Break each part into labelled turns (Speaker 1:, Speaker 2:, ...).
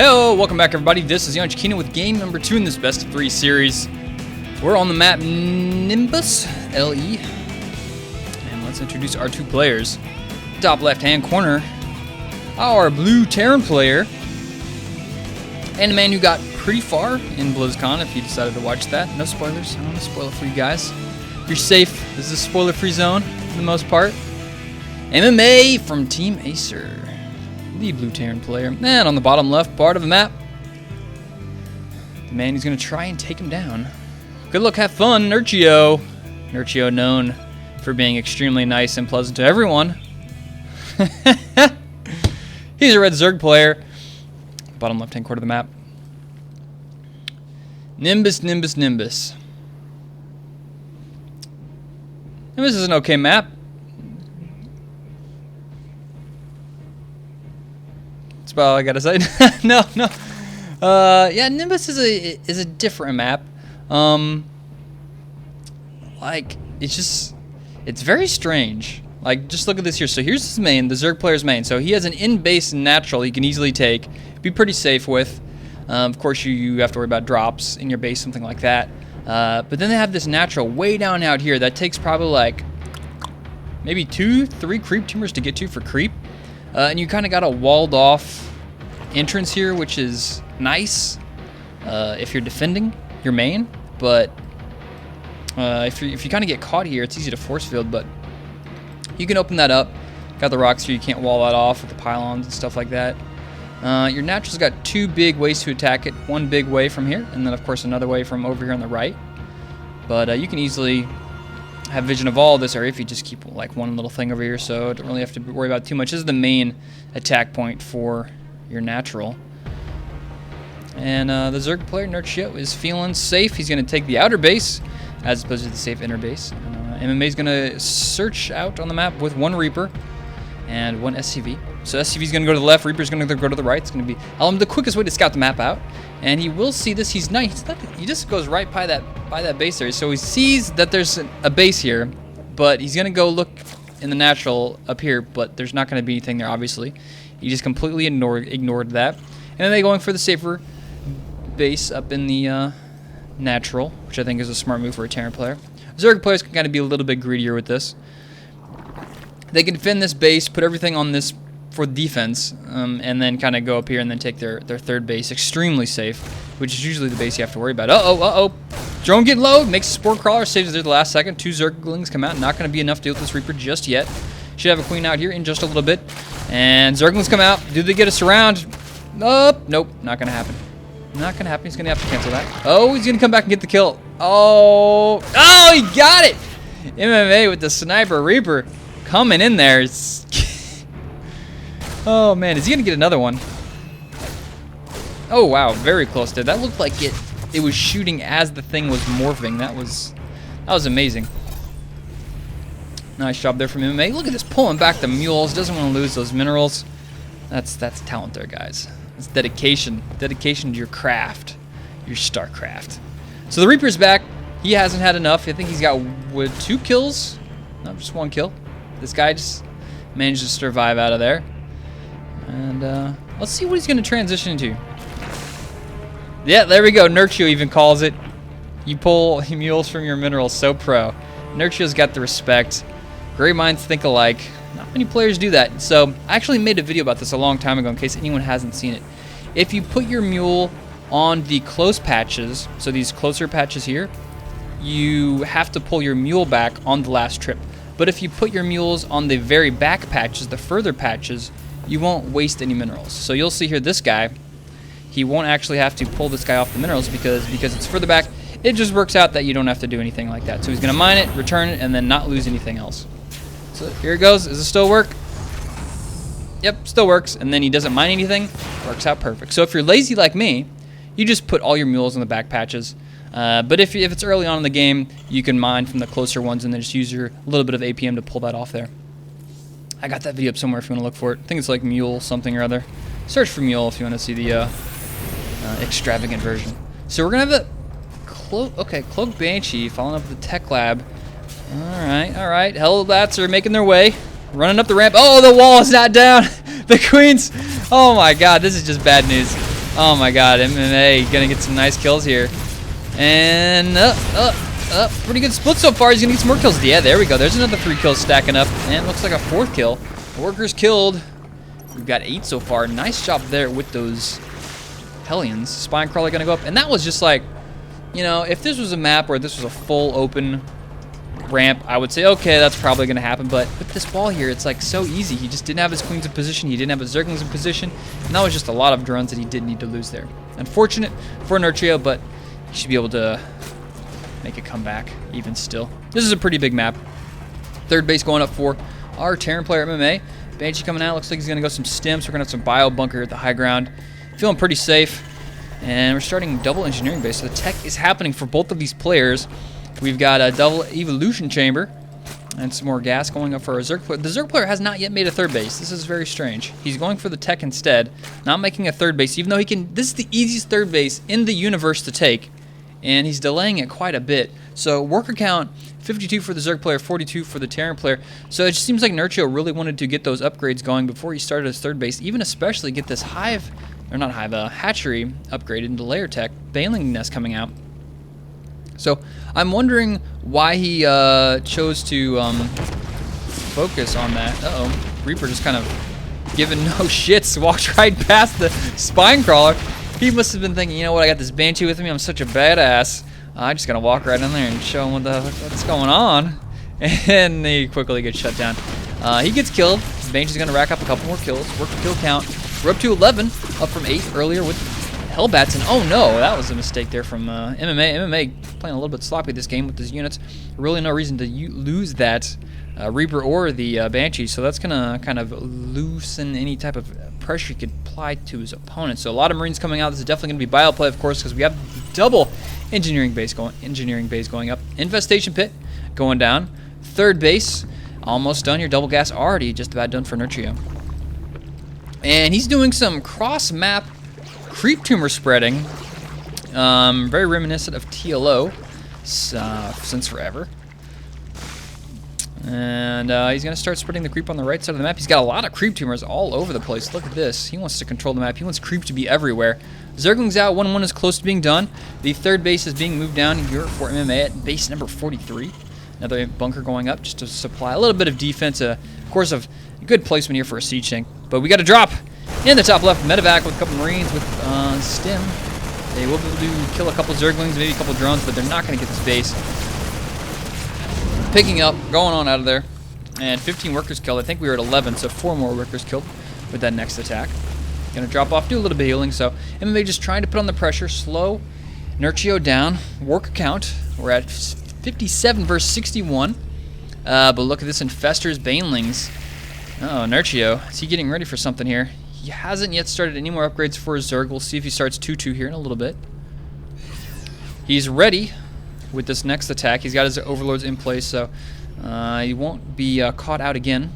Speaker 1: Hello, welcome back everybody. This is EonShiKeno with game number 2 in this best of 3 series. We're on the map Nimbus, LE. And let's introduce our 2 players. Top left hand corner, our blue Terran player. And the man who got pretty far in BlizzCon if you decided to watch that. No spoilers, I don't want to spoil it for you guys. You're safe, this is a spoiler free zone for the most part. MMA from Team Acer. The blue Terran player. And on the bottom left part of the map, the man who's going to try and take him down. Good luck, have fun, Nerchio. Nerchio known for being extremely nice and pleasant to everyone. He's a red Zerg player. Bottom left hand corner of the map. Nimbus, Nimbus, Nimbus. Nimbus is an okay map. That's about all I gotta say. No. Yeah, Nimbus is a different map. Like it's very strange. Like, just look at this here. So here's his main, the Zerg player's main. So he has an in-base natural he can easily take, be pretty safe with. Of course, you have to worry about drops in your base, something like that. But then they have this natural way down out here that takes probably like maybe 2-3 creep tumors to get to for creep. And you kind of got a walled off entrance here, which is nice if you're defending your main. But if you kind of get caught here, it's easy to force field. But you can open that up. Got the rocks here. You can't wall that off with the pylons and stuff like that. Your natural's got 2 big ways to attack it. One big way from here, and then of course another way from over here on the right. But you can easily have vision of all this area if you just keep like one little thing over here, so don't really have to worry about too much. This is the main attack point for your natural. And the Zerg player, Nerchio, is feeling safe. He's going to take the outer base as opposed to the safe inner base. MMA is going to search out on the map with 1 Reaper and 1 SCV. So SCV is going to go to the left, Reaper is going to go to the right. It's going to be the quickest way to scout the map out. And he will see this. He's nice. He just goes right by that base there. So he sees that there's a base here, but he's going to go look in the natural up here, but there's not going to be anything there, obviously. He just completely ignored that. And then they're going for the safer base up in the natural, which I think is a smart move for a Terran player. Zerg players can kind of be a little bit greedier with this. They can defend this base, put everything on this for defense, and then kind of go up here and then take their third base extremely safe, which is usually the base you have to worry about. Uh-oh. Drone getting low, makes a Spore Crawler, saves it there the last second. 2 Zerglings come out, not going to be enough to deal with this Reaper just yet. Should have a Queen out here in just a little bit. And Zerglings come out. Do they get a surround? Nope, not going to happen. Not going to happen. He's going to have to cancel that. Oh, he's going to come back and get the kill. Oh, he got it! MMA with the Sniper Reaper coming in there. Oh, man, is he going to get another one? Oh, wow, very close there. That looked like it was shooting as the thing was morphing. That was amazing. Nice job there from MMA. Look at this, pulling back the mules. Doesn't want to lose those minerals. That's talent there, guys. It's dedication. Dedication to your craft. Your StarCraft. So the Reaper's back. He hasn't had enough. I think he's got 2 kills. No, just 1 kill. This guy just managed to survive out of there. And let's see what he's going to transition into. Yeah, there we go. Nerchio even calls it. You pull mules from your minerals. So pro. Nerchio's got the respect. Great minds think alike. Not many players do that. So I actually made a video about this a long time ago in case anyone hasn't seen it. If you put your mule on the close patches, so these closer patches here, you have to pull your mule back on the last trip. But if you put your mules on the very back patches, the further patches, you won't waste any minerals. So you'll see here this guy, he won't actually have to pull this guy off the minerals because it's further back. It just works out that you don't have to do anything like that. So he's going to mine it, return it, and then not lose anything else. So here it goes. Does it still work? Yep, still works. And then he doesn't mine anything. Works out perfect. So if you're lazy like me, you just put all your mules in the back patches. But if it's early on in the game, you can mine from the closer ones and then just use your little bit of APM to pull that off there. I got that video up somewhere if you want to look for it. I think it's like Mule something or other. Search for Mule if you want to see the extravagant version. So we're going to have a Cloak Banshee following up the Tech Lab. All right. Hellbats are making their way. Running up the ramp. Oh, the wall is not down. The Queens. Oh, my God. This is just bad news. Oh my god, MMA gonna get some nice kills here. And pretty good split so far. He's gonna get some more kills. Yeah, there we go. There's another 3 kills stacking up. And looks like a 4th kill. Workers killed. We've got 8 so far. Nice job there with those Hellions. Spine Crawler gonna go up. And that was just like, you know, if this was a map where this was a full open ramp, I would say, okay, that's probably going to happen. But with this ball here, it's like so easy. He just didn't have his queens in position. He didn't have his Zerglings in position. And that was just a lot of drones that he did need to lose there. Unfortunate for Nerchio, but he should be able to make a comeback even still. This is a pretty big map. 3rd base going up for our Terran player MMA. Banshee coming out. Looks like he's going to go some stims. We're going to have some bio bunker at the high ground. Feeling pretty safe. And we're starting double engineering base. So the tech is happening for both of these players. We've got a double evolution chamber and some more gas going up for our Zerg player. The Zerg player has not yet made a 3rd base. This is very strange. He's going for the tech instead, not making a 3rd base, even though he can. This is the easiest 3rd base in the universe to take, and he's delaying it quite a bit. So worker count, 52 for the Zerg player, 42 for the Terran player. So it just seems like Nerchio really wanted to get those upgrades going before he started his 3rd base, even especially get this hive. Or not hive, hatchery upgraded into layer tech, Baneling nest coming out. So I'm wondering why he chose to focus on that. Uh-oh, Reaper just kind of giving no shits, walked right past the spine crawler. He must have been thinking, you know what, I got this Banshee with me, I'm such a badass. I just gotta walk right in there and show him what's going on. And he quickly gets shut down. He gets killed. Banshee's gonna rack up a couple more kills. Worker kill count. We're up to 11, up from 8 earlier with Hellbats. And oh no, that was a mistake there from MMA. MMA playing a little bit sloppy this game with his units. Really no reason to lose that Reaper or the Banshee. So that's gonna kind of loosen any type of pressure he could apply to his opponent. So a lot of Marines coming out. This is definitely gonna be bio play, of course, because we have double engineering base going up. Infestation pit going down. 3rd base almost done. Your double gas already just about done for Nerchio. And he's doing some cross-map creep tumor spreading. Very reminiscent of TLO since forever. And he's going to start spreading the creep on the right side of the map. He's got a lot of creep tumors all over the place. Look at this. He wants to control the map. He wants creep to be everywhere. Zerglings out. 1-1 is close to being done. The 3rd base is being moved down here for MMA at base number 43. Another bunker going up just to supply a little bit of defense. Of course, of good placement here for a siege tank. But we got a drop in the top left. Medevac with a couple Marines with stim. They will be able to kill a couple Zerglings, maybe a couple drones, but they're not going to get this base. Picking up, going on out of there. And 15 workers killed. I think we were at 11, so 4 more workers killed with that next attack. Going to drop off, do a little bit of healing. So MMA just trying to put on the pressure, slow Nerchio down. Worker count, we're at 57 versus 61. But look at this, Infestors, Banelings. Oh, Nerchio, is he getting ready for something here? He hasn't yet started any more upgrades for his Zerg. We'll see if he starts 2-2 here in a little bit. He's ready with this next attack. He's got his overlords in place, so he won't be caught out again.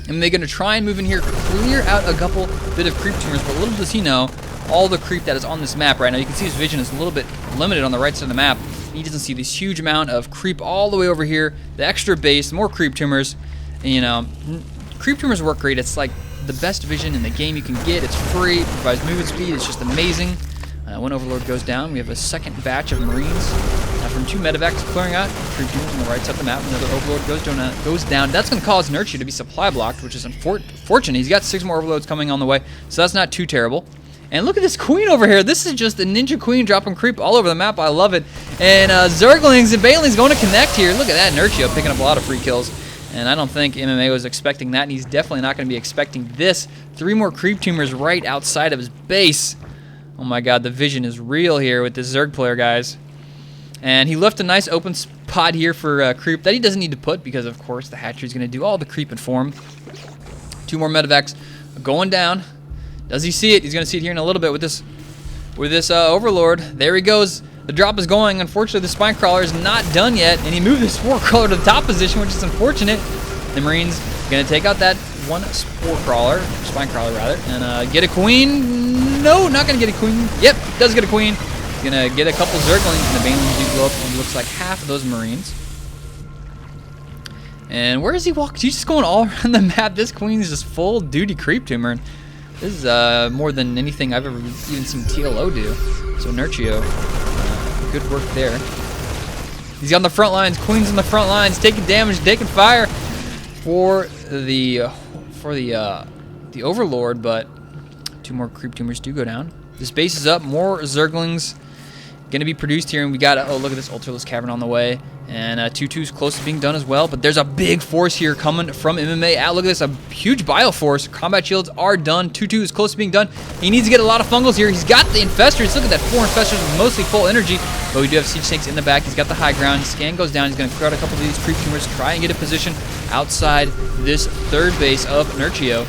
Speaker 1: And they're going to try and move in here, clear out a couple bit of creep tumors, but little does he know all the creep that is on this map right now. You can see his vision is a little bit limited on the right side of the map. He doesn't see this huge amount of creep all the way over here, the extra base, more creep tumors. And, you know, creep tumors work great. It's like the best vision in the game you can get. It's free, it provides movement speed. It's just amazing. One overlord goes down. We have a second batch of Marines from 2 medevacs clearing out. Creep tumors on the right side of the map. Another overlord goes down. That's going to cause Nerchio to be supply blocked, which is unfortunate. He's got 6 more overlords coming on the way, so that's not too terrible. And look at this queen over here. This is just a ninja queen dropping creep all over the map. I love it. And Zerglings and Banelings going to connect here. Look at that. Nerchio picking up a lot of free kills. And I don't think MMA was expecting that, and he's definitely not going to be expecting this. 3 more creep tumors right outside of his base. Oh my god, the vision is real here with this Zerg player, guys. And he left a nice open spot here for creep that he doesn't need to put because, of course, the hatchery is going to do all the creep and form. 2 more medevacs going down. Does he see it? He's going to see it here in a little bit with this overlord. There he goes. The drop is going. Unfortunately, the spine crawler is not done yet, and he moved the spore crawler to the top position, which is unfortunate. The Marines going to take out that one spine crawler rather, and get a queen. No, not going to get a queen. Yep, does get a queen. He's going to get a couple Zerglings, and the Banelings do blow up, and looks like half of those Marines. And where is he walking? He's just going all around the map. This queen is just full duty creep tumor. This is more than anything I've ever even seen TLO do. So Nerchio, good work there. He's on the front lines. Queen's on the front lines, taking damage, taking fire for the Overlord, but 2 more creep tumors do go down. This base is up. More Zerglings going to be produced here, and we got, oh, look at this Ultraless Cavern on the way, and 2-2's close to being done as well, but there's a big force here coming from MMA out. Look at this, a huge Bioforce. Combat shields are done. 2-2 is close to being done. He needs to get a lot of fungals here. He's got the Infestors. Look at that, 4 Infestors with mostly full energy, but we do have Siege Tanks in the back. He's got the high ground. Scan goes down. He's going to clear out a couple of these creep tumors, try and get a position outside this third base of Nerchio.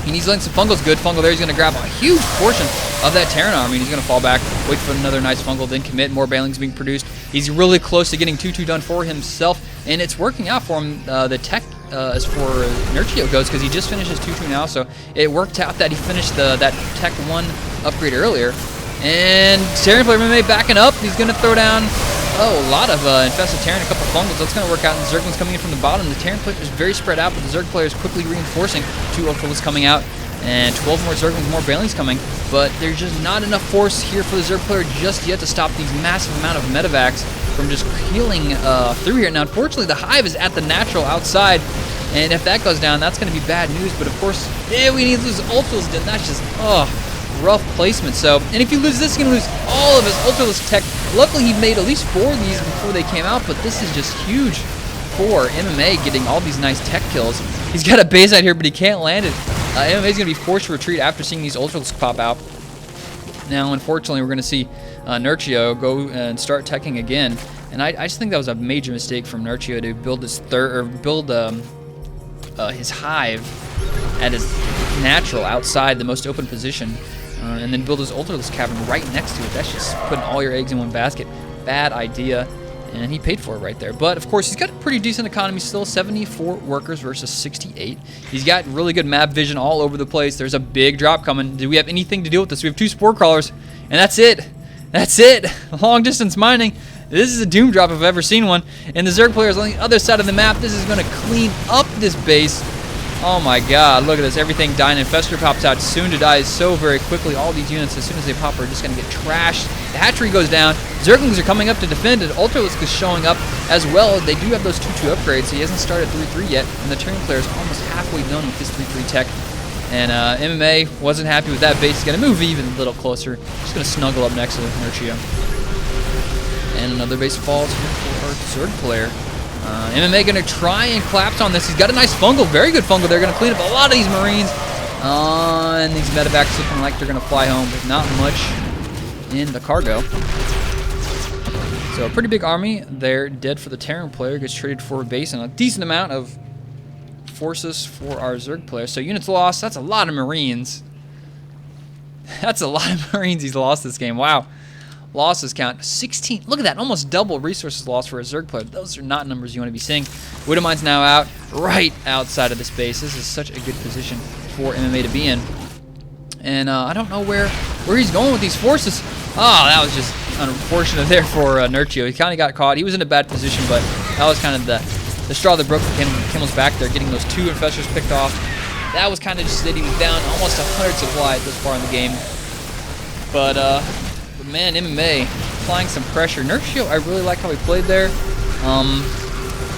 Speaker 1: He needs to link some fungals. Good fungal there. He's going to grab a huge portion of that Terran army. He's going to fall back, wait for another nice fungal, then commit. More Banelings being produced. He's really close to getting 2-2 done for himself, and it's working out for him. The tech as for Nerchio goes, because he just finished his 2-2 now, so it worked out that he finished that Tech 1 upgrade earlier. And Terran player MMA backing up. He's going to throw down a lot of infested Terran, a couple fungals. That's going to work out. And the Zerglings coming in from the bottom. The Terran player is very spread out, but the Zerg player is quickly reinforcing. 2 Ultralists coming out, and 12 more Zerglings, more Banelings coming. But there's just not enough force here for the Zerg player just yet to stop these massive amount of medevacs from just healing through here. Now, unfortunately, the Hive is at the natural outside, and if that goes down, that's going to be bad news. But of course, we need those Ultralists, and that's just, rough placement. So, and if you lose this, you're going to lose all of his Ultralist tech. Luckily, he made at least 4 of these before they came out, but this is just huge for MMA, getting all these nice tech kills. He's got a base out here, but he can't land it. MMA is going to be forced to retreat after seeing these Ultralists pop out. Now, unfortunately, we're going to see Nerchio go and start teching again, and I just think that was a major mistake from Nerchio to build his his hive at his natural outside the most open position. And then build his Ultralist Cavern right next to it. That's just putting all your eggs in one basket. Bad idea, and he paid for it right there. But, of course, he's got a pretty decent economy still, 74 workers versus 68. He's got really good map vision all over the place. There's a big drop coming. Do we have anything to do with this? We have 2 Spore Crawlers, and that's it. That's it. Long-distance mining. This is a doom drop if I've ever seen one. And the Zerg player is on the other side of the map. This is going to clean up this base. Oh my god, look at this. Everything dying. Infestor pops out soon to die so very quickly. All these units, as soon as they pop, are just going to get trashed. The hatchery goes down. Zerglings are coming up to defend, and Ultralisk is showing up as well. They do have those 2-2 upgrades, so he hasn't started 3-3 yet. And the Terran player is almost halfway done with this 3-3 tech. And MMA wasn't happy with that base. He's going to move even a little closer. Just going to snuggle up next to Nerchio. And another base falls for our Zerg player. MMA going to try and collapse on this. He's got a nice fungal, very good fungal. They're going to clean up a lot of these Marines. And these medevacs looking like they're going to fly home, but not much in the cargo. So a pretty big army. They're dead for the Terran player. Gets traded for a base and a decent amount of forces for our Zerg player. So units lost. That's a lot of Marines. That's a lot of Marines he's lost this game. Wow. Losses count 16. Look at that, almost double resources lost for a Zerg player. Those are not numbers you want to be seeing. Widowmine's now out, right outside of the space. This is such a good position for MMA to be in. And I don't know where he's going with these forces. Oh, that was just unfortunate there for Nerchio. He kind of got caught. He was in a bad position, but that was kind of the straw that broke Kimmel's back there, getting those 2 Infestors picked off. That was kind of just that he was down almost 100 supply this far in the game. But man, MMA applying some pressure. Nerchio, I really like how he played there,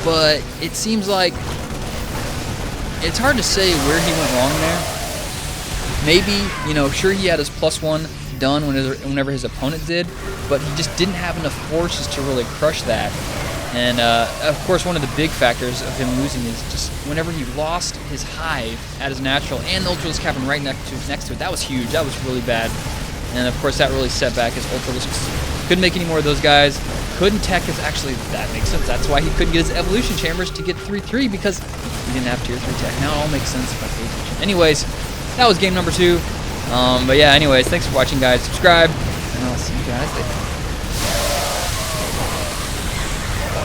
Speaker 1: but it seems like it's hard to say where he went wrong there. Maybe, sure, he had his +1 done whenever his opponent did, but he just didn't have enough forces to really crush that. And of course, one of the big factors of him losing is just whenever he lost his hive at his natural and the Ultralisk Cavern right next to it. That was huge. That was really bad. And of course, that really set back his Ultralisks. Couldn't make any more of those guys. Couldn't tech his, actually, that makes sense. That's why he couldn't get his evolution chambers to get 3-3, because he didn't have tier 3 tech. Now it all makes sense if I pay attention. Anyways, that was game number 2. But yeah, anyways, thanks for watching, guys. Subscribe, and I'll see you guys later.